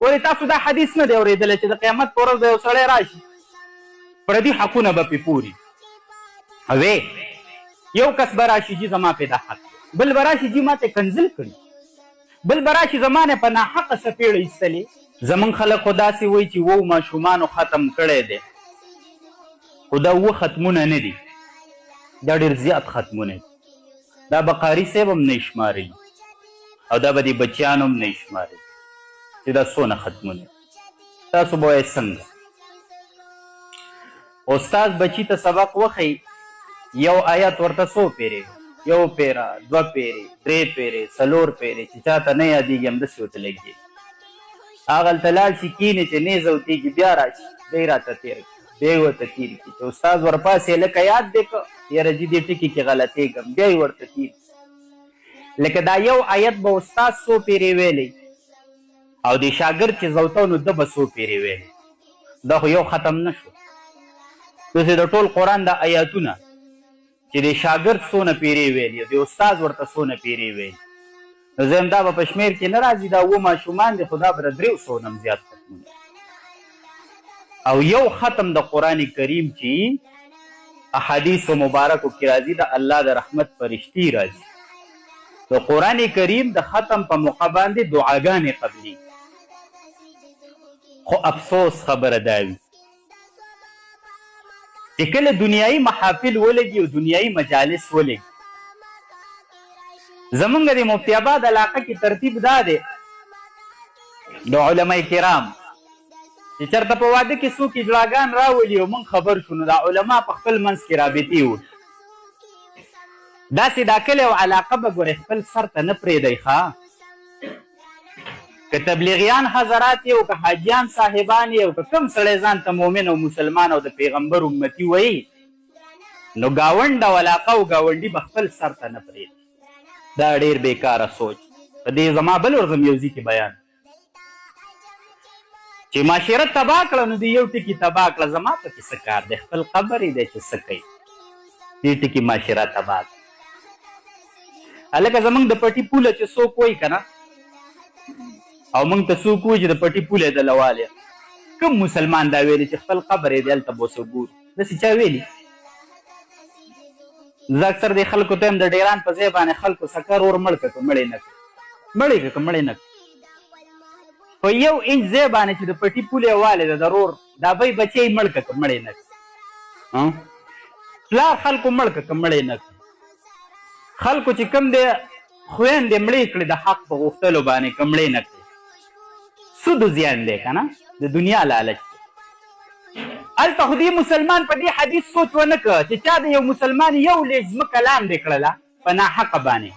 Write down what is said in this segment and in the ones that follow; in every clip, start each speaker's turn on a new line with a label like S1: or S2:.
S1: ولې تاسو دا حدیث نه دی اورېدلی چې د قیامت په ورځ به یو سړی راشي پردي حقونه به پې پوري وې یو کس به راشي جي زما پې دا حق بل به راشي جي ما ته کنزل کړي بل به راشي زما نه په ناحقه څپېړه ایستلې زمونږ خلک خو داسې وایي چې وو ماشومانو ختم کړی دی خو دا اووه ختمونه نه دي دا ډېر زیات ختمونه دي دا به قاري صاحب هم نه شماري او دا به د بچیانو هم نه شماري چې دا څونه ختمونه تاسو به وایئ څنګه استاد بچي ته سبق وښیي یو آیت ورته څو پیرې یو پیره دوه پیرې درې پیرې څلور پیرې چې چاته نه یادېږي همداسې ورته لګېږي هغلته لاړ شي کښېني چې نیز اوتېږي بیا راشي دی راته تېر کړي بیا یې ورته تېر کړي چې استاد ورپاسې لکه یاد دی که یاره جي دې ټکي کې غلطېږم بیا یې ورته تېر لکه دا یو آیت به استاد څو پیرې ویلی او د شاګرد چې زوته نو ده به څو پیرې ویلی دا خو یو ختم نه شو داسې د ټول قرآن د آیاتونه چې د شاګرد څونه پیرې ویلي د استاد ورته څونه پیرې ویلي نو زه دا به په شمېر کې نه راځي دا اووه ماشومان دي خو دا به د 300 نه هم زیات ختمونه او یو ختم د قرآن کریم چې احادیثو مبارکو کې راځي د الله د رحمت فرشتي راځي د قرآن کریم د ختم په موقع باندې دعاګانې قبلي خو افسوس خبره دا وي چې کله دنیایي محافل ولګي او دنیایي مجالس ولګي زمونږ د مفتي آباد علاقه کې ترتیب دا دی د علما کرام چې چېرته په واده کې څوک اجلاګان راولي او موږ خبر شو نو دا علما په خپل منځ کې رابطې وکړي داسې دا کلی او علاقه به ګورې خپل سر ته نه پرېږدئ ښه که تبلیغیان حضرات یې او که حاجیان صاحبان یې او که کوم سړی ځان ته مؤمن او مسلمان او د پیغمبر امتي وایي نو ګاونډ او علاقه او ګاونډي به خپل سر ته نه پرېږدي دا ډېر بېکاره سوچ په دې زما بل ورځم یو ځي کې بیان چې معاشره تباه کړه نو د یو ټکي تباه کړه زما پکې څه کار دی خپل قبر یې دی چې څه کوي دې ټکي معاشره تباه کړه هلکه زمونږ د پټي پوله چې څوک وایي که نه او موږ ته څوک وایي چې د پټي پوله یې دله والې کوم مسلمان دا ویلي چې خپل قبر یې دی هلته به اوسه ګورو داسې چا ویلي زه اکثر دې خلکو ته یم د ډیران په ځای باندې خلکو سکر اور مړ کړه که مړې نه کړه مړې کړه که مړې نه کړه په یو انچ ځای باندې چې د پټي پوله یې والې ده د رور دا بی بچی یې مړ کړه که مړې نه کړه پلار خلکو مړ کړه که مړې نه کړه خلکو چې کوم دی خویندې مړې کړې د حق په غوښتلو باندې که مړې نه کړې سود زیان دی که نه د دنیا لالچ هلته خو دې مسلمان په دې حدیث سوچ ونه کړه چې چا د یو مسلمان یو لیک ځمکه لاندې کړله په ناحقه باندې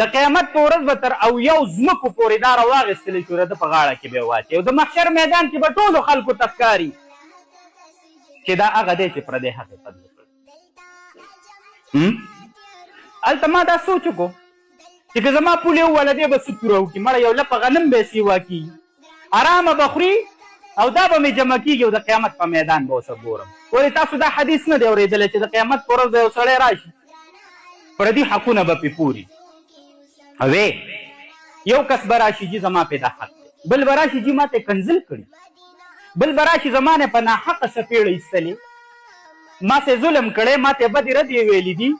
S1: د قیامت په ورځ به تر او یو ځمکو پورې دا راواغېستلی چې د په غاړه کې به یې واچي او د محشر میدان کې به ټولو خلکو ته ښکاري چې دا هغه دی چې پردی حقیقت وکړ هلته ما دا سوچ وکړو چې که زما پول یې ووله دی به څه توره وکړي مړه یو لپه غنم به یې سیوا کېږي ارامه به خوري او دا به مې جمع کېږي او د قیامت په میدان به اوسه ګورم ولې تاسو دا حدیث نه دی اورېدلی چې د قیامت په ورځ به یو سړی راشي پردي حقونه به پې پوري وې یو کس به راشي جي زما پې دا حق دی بل به راشي جي ما ته کنزل کړي بل به راشي زما نه په ناحقه څپېړه ایستلې ما سې ظلم کړی ما ته بدې ردې ویلي دي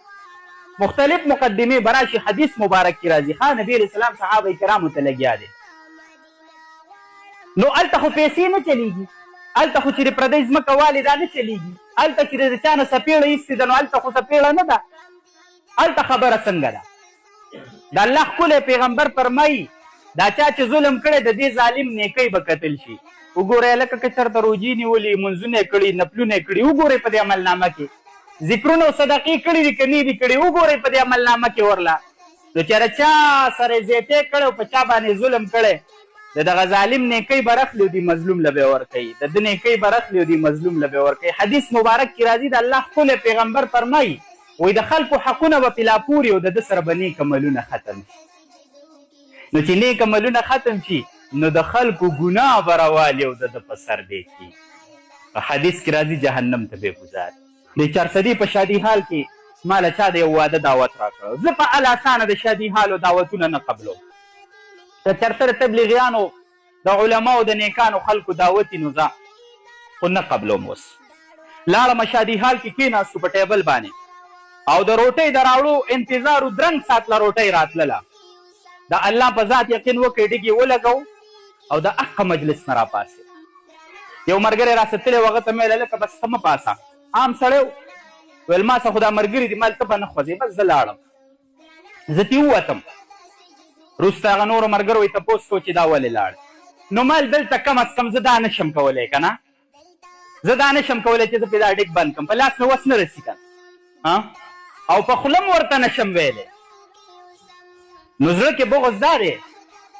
S1: مختلف مقدمې براشي حدیث مبارک کی راځي ها نبی علیہ السلام صحابه کرامو ته لګیا دي نو هلته خو پیسې نه چلیږي هلته خو چې د پردۍ ځمکه والې دا نه چلیږي هلته چې د چا نه څپېړه ایستې ده نو هلته خو څپېړه نه ده هلته خبره څنګه ده د الله ښکلی پیغمبر فرمایي دا چا چې ظلم کړی د دې ظالم نیکۍ به کتل شي وګورئ لکه که چېرته روجې نیولي مونځونه یې کړي نفلونه یې کړي وګورئ په دې عملنامه کې ذکرونه او صدقې کړي دي که نه دي کړي وګورئ په دې عملنامه کې ورله نو چېرې چا سره یې زیاتې کړی او په چا باندې ظلم کړی د دغه ظالم نیکۍ به رخلي او دې مظلوم له به یې ورکوي د ده نیکۍ به رخلي او دې مظلوم له به یې ورکوي حدیث مبارک کې راځي د الله ښکلی پیغمبر فرمایي وایي د خلکو حقونه به پې لا پوري او د ده سره به نیک عملونه ختم شي نو چې نیک عملونه ختم شي نو د خلکو ګناه به راوالي او د ده په سر به یې کېږي په حدیث کې راځي جهنم ته به یې ګزاري د چارسدي په شادي حال کې ما له چا د یو واده دعوت راکړو زه په الاسانه د شادي حال او دعوتونه نه قبلوم که چېرته د تبلیغیانو د علماو د نیکانو خلکو دعوت نو ځه خو نه قبلوم اوس لاړم شادي حال کې کېناستو په ټیبل باندې او د روټۍ د راوړو انتظار و درنګ ساعت له روټۍ راتلله د الله په ذات یقین وکړئ ډګې ولګو او د حق مجلس نه راپاسې یو ملګری راستلی و هغه ته مې ویله لکه بس ته مه پاسه عام سړی و ویل ما څه خو دا ملګري دي ما ته به نه خوځې بس زه لاړم زه ترې ووتم وروسته هغه نورو ملګرو یې تپوس کو چې دا ولې لاړ نو مال دلته کم از کم زه دا نشم کولی که نه زه دا نشم کولی چې زه پرې دا ډیک بند کړم په لاس مې وس نه رسي که او په خوله م ورته نشم ویلی نو زړه کې بغض دا دی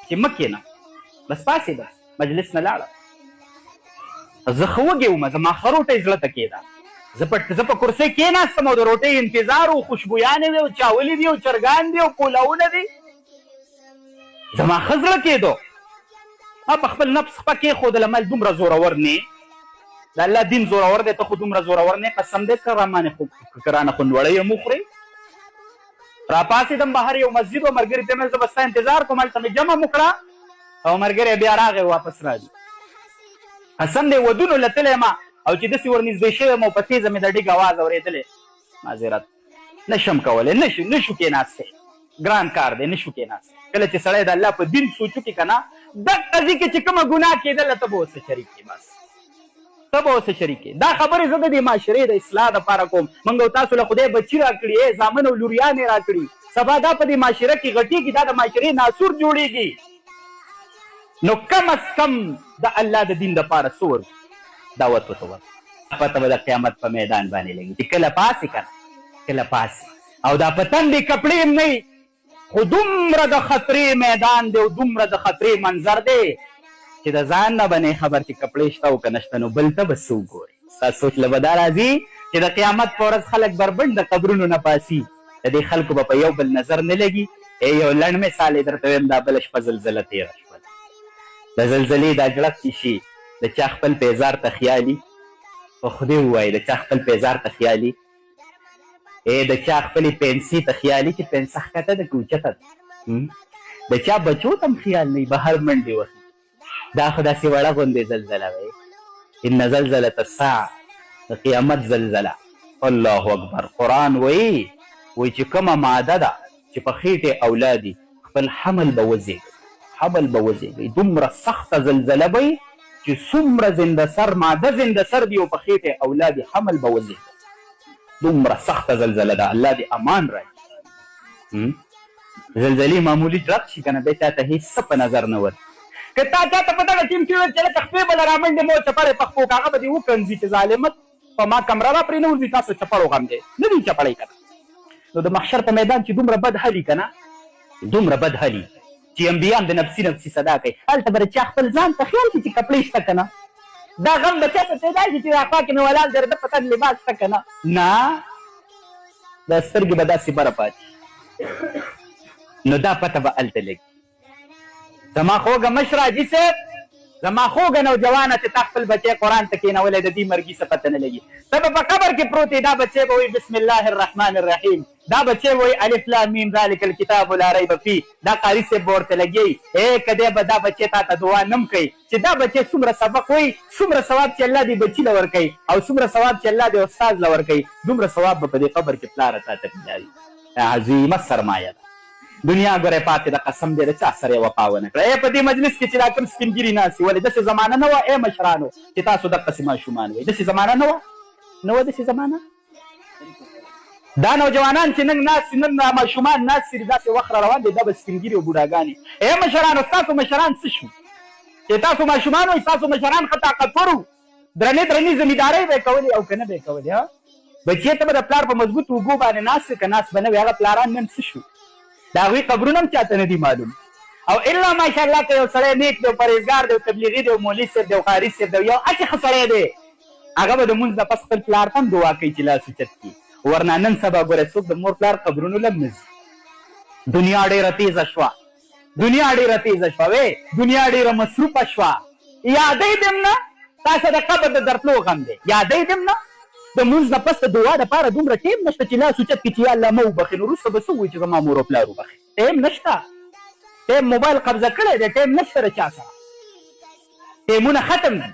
S1: چې مه کښېنه بس پاسېده مجلس نه لاړه زه ښه وږې ومه زما ښه روټۍ زړه ته کېده زه په کرسۍ کېناستم او د روټۍ انتظار و خوشبویانې وې او چاولې دي او چرګان دي او پولاونه دي زما ښه زړه کېدو ما په خپل نفس خپه کېښودله مل دومره زورور نه د الله دین زورور دی ته خو دومره زورور نه قسم دی که رانه خوندوړی یم وخورې راپاسېدم بهر یو مسجد و ملګري ته مې زه به ستا انتظار کوم هلته مې جمع م کړه او ملګری بیا راغی واپس راځي قسم دی ودونو له تلی یم او چې داسې ورنږدې شوی یم او په تیزه مې د ډیګ اواز اورېدلی معذرت نشم کولی نشو کېناستی ګران کار دی نشو کېناستی کله چې سړی د الله په دین سوچو کې که نه دغه ځي کې چې کومه ګناه کېدله ته به ورسره شریک یې بس ته به ورسره شریک یې دا خبرې زه د دې معاشرې د اصلاح دپاره کوم موږ او تاسو له خدای بچي راکړي زامن او لوریانې راکړي سبا دا په دې معاشره کې غټېږي دا د معاشرې ناسور جوړېږي نو کم از کم د الله د دین دپاره څه ورکړو دعوت ورته ورکړو پته به د قیامت په میدان باندې لګي چې کله پاسې که نه کله پاسې او دا په تندې کپړې هم نه خو دومره د خطرې میدان دی او دومره د خطرې منظر دی چې د ځان نه به نه خبر چې کپړې شته او که نشته نو بل ته به څه وګورې ستا سوچ له به دا راځي چې د قیامت په ورځ خلک بربنډ د قبرونو نه پاسي د دې خلکو به په یو بل نظر نه لګي یو لنډ مثال یې درته ویم دا بله شپه زلزله تېره شوله د زلزلې دا جړق چې شي د چا خپل پیزار ته خیالي په خدای ووایي د چا خپل پیزار ته خیالي د چا خپلې پنسي ته خیالي چې پنسه ښکته ده که اوچته ده د چا بچو ته هم خیال نه وي بهر منډې وهي دا خو داسې وړه غوندې زلزله وی ان زلزله الساعه د قیامت زلزله الله اکبر قرآن وایي چې کومه ماده ده چې په خېټې اولادي خپل حمل به وزېږوي حمل به وزېږوي دومره سخته زلزله به وي چې څومره زنده سر ماده زنده سر دي او په خېټې اولادي حمل به وزېږوي دومره سخته زلزله ده الله دې امان راکړي زلزلې معمولي جرق شي که نه دی تا ته هېڅ څه په نظر نه ورځي که تا چاته په دغه ټیم کې وویل چې لکه خپې به له رامنډې مو چپړی پخپو که هغه به دې وکنځي چې ظالمت په ما کمره را پرې نه ورځي تاسو چپړ وغم دی نه دي چپړی که نه نو د محشر په میدان چې دومره بد حلي که نه دومره بد حلي چې انبیان د نفسي صدا کوي هلته به د چا خپل ځان ته خیال کړي چې کپړې شته که نه دا غم به چا ته پیدا شي چې راخوا کې مې ولاړ دی د په تن لباس شته که نه دا سترګې به داسې بره پاتې نو دا پته به هلته لګي زما خوږه مشره حاجي صاحب زما خوږه نوجوانه چې تا خپل بچی قرآن ته کېنولی د دې مرګي څه پته نه لګي ته به په قبر کې پروت دا بچی به وایي بسم الله الرحمن الرحیم دا بچی به وایي الف لام میم ذلک الکتاب لا ریب فیه دا قاري صاحب به ورته لګي که به دا بچی تا ته دعا نه کوي چې دا بچی څومره سبق وایي څومره ثواب چې الله دې بچي له ورکوي او څومره ثواب چې الله دې استاد له ورکوي دومره ثواب به په دې قبر کې پلاره تا ته ملایي عظیمه سرمایه ده دنیا ګوره پاتې د قسم دې د چا سره یې وفا ونه کړه په دې مجلس کې چې دا کوم سپین ګیري ناستي ولې داسې زمانه نه وه مشرانو چې تاسو دقسې ماشومان وئ داسې زمانه نه وه داسې زمانه دا نوجوانان چې نن ناست نن ماشومان ناست دي داسې وخت را روان دی دا به سپین ګیري او بوډاګانې مشرانو ستاسو مشران څه شو چې تاسو ماشومان وئ ستاسو مشران ښه طاقتور وو درنې زمیندارۍ به یې کولې او که نه به یې کولې بچې ته به د پلار په مضبوط اوږو باندې ناست که ناست به نه وي هغه پلاران نن څه شو د هغوی قبرونه هم چاته نه دي معلوم او الا ماشاءالله که یو سړی نیک دی او پرهیزګار دی او تبلیغي دی او مولي صاحب دی او قاري صاحب دی یو هسې ښه سړی دی هغه به د مونځ نه پس خپل پلار ته هم دعا کوي چې لاس اوچت کړي ورنه نن سبا ګوره څوک د مور پلار قبرونو له هم نه ځي دنیا ډېره تیزه شوه دنیا ډېره مصروفه شوه یادوي دې هم نه تاسو د قبر د درتلو غم دی یادوي دې هم نه د مونځ نه پس د دعا دپاره دومره ټیم نشته چې لاس اوچت کړي چې یا الله مه وبخي نو وروسته به څه ووایي چې زما مور او پلار وبخي ټیم نشته ټیم موبایل قبضه کړی دی ټیم نشته د چا سره ټیمونه ختم دي